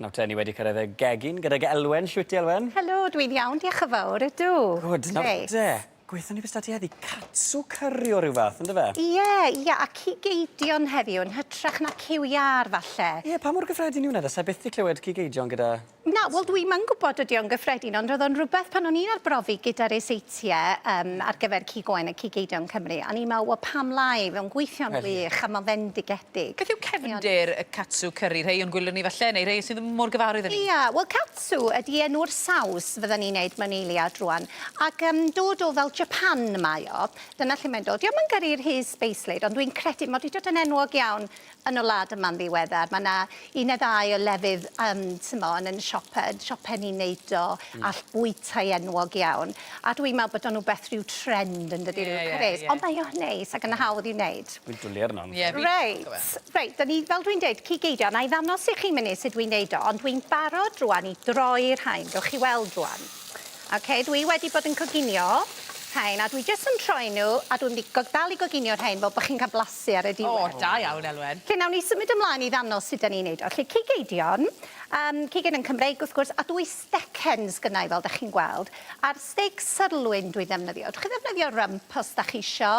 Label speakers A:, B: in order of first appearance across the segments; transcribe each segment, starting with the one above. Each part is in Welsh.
A: Nawr te, ni wedi cyrraedd y gegin gydag Elwen. Shwt ti, Elwen?
B: Helo, dwi'n iawn, diolch yn fawr, ydw.
A: Good, nawr te. Gweithio ni beth ti heddi, catsu curry o ryw fath, ynddo fe?
B: Ie, a cigeidion heddiw yn hytrach na cyw iar falle.
A: Ie, pa mor gyffredin yw wneud? Sa byth i clywed cigeidion gyda...
B: Na, wel dwi'n yn gwybod ydi o'n gyffredin, ond roedd o'n rhywbeth pan o'n i'n arbrofi gyda'r eseitiau ar gyfer cigoen y cigeidion Cymru. A ni'n meddwl, wel pam lai, fe'n gweithio'n wych a mae'n fendigedig.
C: Beth yw cefndir y catsu curry? Rhei o'n gwylio ni falle, neu rhei sydd yn môr gyfarwydd yn ni?
B: Ie, wel catsu ydi enw'r saws fydden ni'n neud mewn eiliad rwan. Ac dod o fel Japan mae o, dyna lle mae'n dod. Diolch yn gyrru'r his beisleid, ond dwi'n credu mae wedi dod yn enwog iawn yn o wlad yma'n ddiweddar. Mae yna un neu ddau o lefydd Timon yn siopen ni'n neud o, all bwytau enwog iawn. A dwi'n meddwl bod o'n rhywbeth rhyw trend yn dydi rhyw cres. Ond mae o'n neis ac yn hawdd i'w wneud.
A: Dwi'n dwlu arno.
B: Reit, fel dwi'n dweud, cigeidio, na i ddanos i chi munud sut dwi'n neud o, ond dwi'n barod rwan i droi'r rhain. Gewch chi weld rwan. Dwi wedi bod yn coginio rhain, a dwi jyst yn troi nhw, a dwi'n dal i goginio'r rhain fel bod chi'n cael blasu ar y diwedd.
C: O, da iawn, Elwen.
B: Nawn ni symud ymlaen i ddanos sut da ni'n neud o. Cigeidion, cigeidion yn Cymreig wrth gwrs, a dwi stecens gynnau fel da chi'n gweld. A'r steak sirloin dwi ddefnyddio. Dwi'n ddefnyddio rump os da chi isio.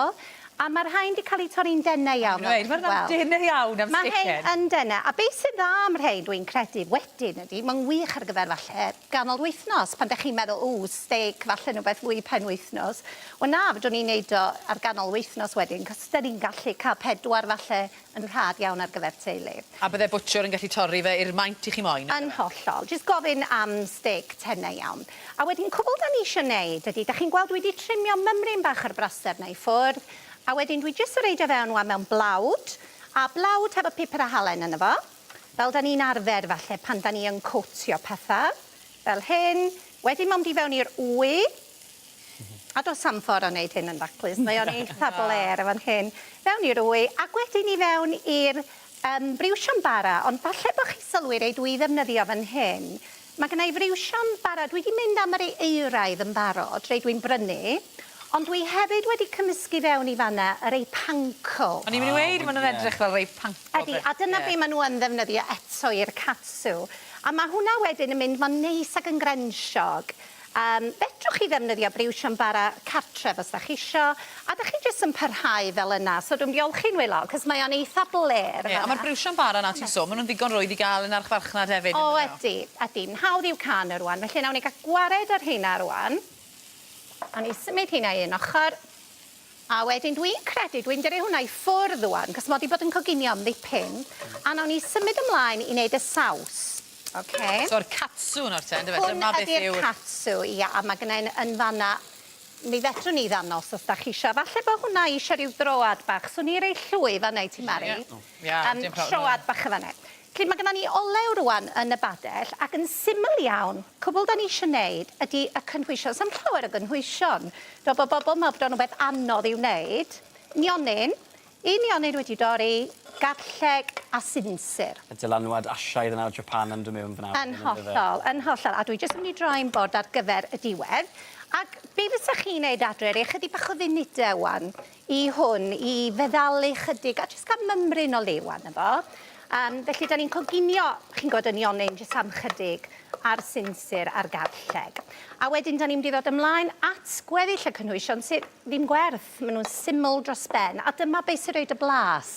B: A mae'r rhain wedi cael eu torri'n denau iawn.
C: Mae'r denau iawn am
B: Mae
C: stecen.
B: rhain yn denau. A beth sydd dda am rhain dwi'n credu wedyn ydy, mae'n wych ar gyfer falle ganol wythnos. Pan da chi'n meddwl, steak, falle rhywbeth fwy penwythnos. Wel na, fydwn ni'n neud o ar ganol wythnos wedyn, cos da ni'n gallu cael 4 falle yn rhad iawn ar gyfer teulu.
C: A bydde bwtsiwr yn gallu torri fe i'r maint i chi moyn?
B: Yn hollol. Jyst gofyn am steak tenau iawn. A wedyn, cwbl da ni eisiau neud ydy, da chi'n gweld wedi trimio mymryn bach ar braster neu ffwrdd. A wedyn dwi jyst yn reid o fewn mewn blawd, a blawd hefo pupur a halen yna fo. Fel da ni'n arfer falle pan da ni yn cwtio pethau. Fel hyn. Wedyn mae'n mynd i fewn i'r wy. A dos am ffordd o wneud hyn yn daclus. Mae o'n eitha bler efo'n hyn. Fewn i'r wy. Ac wedyn i fewn i'r briwsion bara. Ond falle bod chi sylwi rei dwi ddefnyddio fan hyn. Mae gennau friwsion bara. Dwi wedi mynd am yr euraidd yn barod. Rei dwi'n brynu. Ond dwi hefyd wedi cymysgu fewn i fanna yr ei panko.
C: O'n i'n mynd i weid, maen nhw'n edrych fel rei panko.
B: Ydy, a dyna be maen nhw yn ddefnyddio eto i'r catsu. A mae hwnna wedyn yn mynd fan neis ac yn grensiog. Fedrwch chi ddefnyddio briwsion bara cartref os da chi isio, a da chi jyst yn parhau fel yna. So dwi'n diolchi'n wylo, cos mae o'n eitha bler.
C: A mae'r briwsion bara na ti'n sôn, maen nhw'n ddigon rwydd i gael yn archfarchnad hefyd.
B: O, ydy. Hawdd i'w can rwan. Felly nawn ni gael gwared ar hynna rwan. A ni symud hynna i un ochr. A wedyn dwi'n credu, dwi'n dyrru hwnna i ffwrdd rwan, cos mae wedi bod yn coginio am ddipyn. A nawn ni symud ymlaen i wneud y saws.
C: So'r catsu nawr te, dyma beth yw'r...
B: Hwn ydy'r catsu, ia, a mae gennau yn fanna, mi fedrwn ni ddanos os da chi isio. Falle bod hwnna eisiau rhyw droad bach, so ni rei llwy fanna i ti, Mari. Troad bach y fanna. Felly mae gennym ni olew rwan yn y badell ac yn syml iawn, cwbl da ni eisiau gwneud ydy y cynhwysion. Sa'n llawer o gynhwysion. Dwi'n bod bobl meddwl bod o'n rhywbeth anodd i'w wneud. Nionyn. Un nionyn wedi dorri, garlleg a sinsir.
A: Y dylanwad asiaidd yna o Japan yn dod mewn fyna.
B: Yn hollol. A dwi jyst yn mynd i droi'n bod ar gyfer y diwedd. Ac be fysa chi'n neud adre, chydig bach o funudau wan i hwn, i feddalu chydig, a jyst gael mymryn o liw arno fo. Felly, da ni'n coginio, chi'n gwybod, yn nionyn, jyst am chydig, a'r sinsir a'r garlleg. A wedyn, da ni'n mynd i ddod ymlaen at gweddill y cynhwysion sydd ddim gwerth. Maen nhw'n syml dros ben. A dyma beth sy'n rhoid y blas.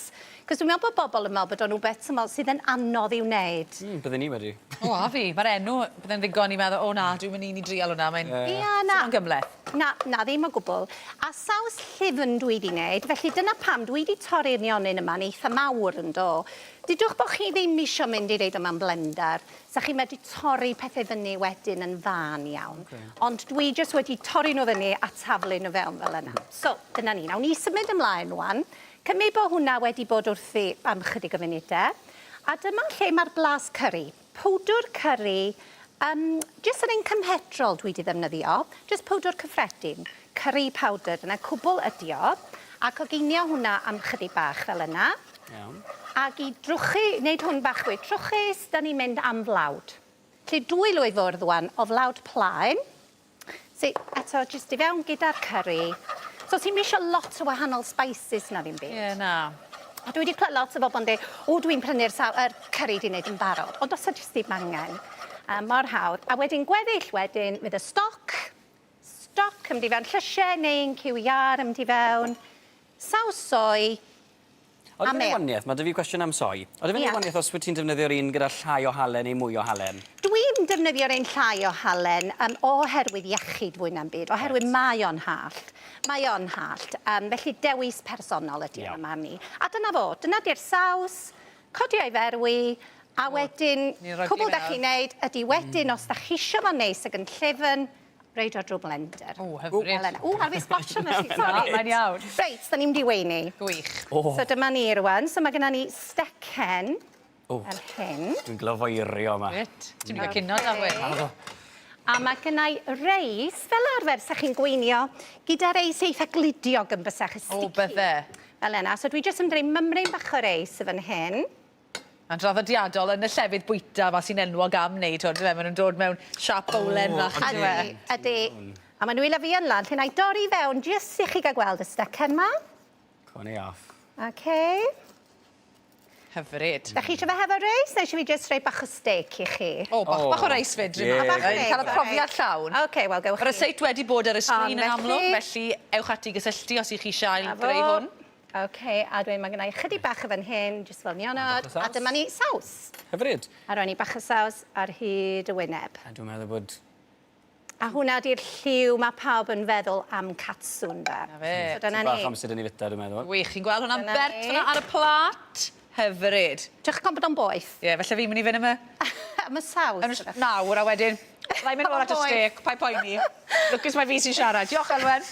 B: Cos dwi'n meddwl bod bobl yn meddwl bod o'n rhywbeth sydd yn anodd i'w wneud.
A: Bydden ni wedi.
C: O, a fi. Mae'r enw, bydde'n ddigon i meddwl, o na, dwi'n mynd i drial hwnna. Mae'n gymleth.
B: Na, ddim o gwbl. A saws llyfn dwi wedi wneud, felly dyna pam dwi wedi torri'r nionyn yma'n eitha mawr yn do. Dydwch bod chi ddim eisiau mynd i reid yma'n blender. Sa chi medru torri pethau fyny wedyn yn fan iawn. Ond dwi jyst wedi torri nhw fyny a taflu nhw fewn fel yna. So, dyna ni. Nawn ni symud ymlaen rwan. Cymryd bod hwnna wedi bod wrthi am chydig o funudau. A dyma lle mae'r blas curry. Powdwr curry, jyst yn ein cymhedrol dwi wedi ddefnyddio. Jyst powdwr cyffredin. Curry powder, dyna cwbl ydi o. A coginio hwnna am chydig bach fel yna.
A: Iawn.
B: Ac i drwchu, wneud hwn bach fwy trwchus, da ni'n mynd am flawd. Felly 2 lwy fwrdd wan o flawd plaen. So, eto, jyst i fewn gyda'r curry. So, ti'n eisiau lot o wahanol spices na ddim byd.
C: Ie, na.
B: A dwi wedi clywed lot o bobl yn dweud, o, dwi'n prynu'r curry di wneud yn barod. Ond os ydy ddim angen, mor hawdd. A wedyn gweddill wedyn, fydd y stoc yn mynd i fewn, llysiau neu'n cyw iar yn mynd i fewn, saws soi,
A: Oedden ni'n waniaeth, mae dy fi cwestiwn am soi. Oedden ni'n waniaeth os wyt ti'n defnyddio'r un gyda llai o halen neu mwy o halen?
B: Dwi'n defnyddio'r un llai o halen oherwydd iechyd fwy na'n byd, oherwydd mae o'n hallt. Mae o'n hallt, felly dewis personol ydy yma ni. A dyna fo, dyna di'r saws, codi o'i ferwi, a wedyn, cwbl da chi'n neud, ydy wedyn os da chi isio fo'n neis ag yn llyfn, reid o drwy blender.
C: O, hyfryd.
B: O, ar fi splash yna chi, sorry.
C: Mae'n iawn.
B: Reit, da ni'n mynd i weini.
C: Gwych.
B: So dyma ni rwan, so mae gennym ni stecen, fel hyn.
A: Dwi'n glyfoerio yma.
C: Reit. Ti'n mynd i gael cynod ar wedi.
B: A mae gennau reis, fel arfer, sa chi'n gweinio, gyda reis eitha glidiog yn bysach y sticky.
C: O, bydde.
B: Fel yna, so dwi jyst yn dreud mymryn bach o reis y fan hyn.
C: A'n draddodiadol yn y llefydd bwyta fa sy'n enwog am wneud hwn, fe? Maen nhw'n dod mewn siap bowlen fach,
B: Ydy. A maen nhw i lyfu yn lan, lle na i dorri fewn, jyst i chi gael gweld y stecen ma.
A: Cwni off.
B: OK.
C: Hyfryd.
B: Da chi eisiau fe hefo reis, neu eisiau fi jyst rhoi bach o steak i chi?
C: O, bach o reis fyd,
A: Ie.
C: rydyn
B: Bach o reis,
C: cael y profiad llawn.
B: OK, wel, gewch
C: Mae'r
B: chi.
C: seit wedi bod ar y sgrin yn
B: felly-
C: amlwg, felly ewch ati gysylltu os ych chi eisiau
B: Bravo.
C: greu hwn.
B: OK, a dwi'n mae gennau chydig bach y fan hyn, jyst fel nionod.
A: Bach o saws.
B: A dyma ni saws.
A: Hyfryd.
B: A roi ni bach o saws ar hyd y wyneb.
A: A dwi'n meddwl bod...
B: A hwnna di'r lliw mae pawb yn feddwl am catswn fe.
C: fe.
B: So dyna
A: Bach
B: ni.
A: amser yn ei fita, dwi'n meddwl.
C: Wych, chi'n gweld hwnna'n
B: Dyna
C: bert
B: ni.
C: fyna ar y plat? Hyfryd.
B: Diolch yn bod o'n boeth.
C: Ie, felly fi'n mynd i fynd yma.
B: Am y saws.
C: Nawr a wedyn. Rai mynd o'r at y
B: Boeth.
C: steg, pa'i poeni. Lwcus mae fi sy'n siarad. Diolch, Elwen.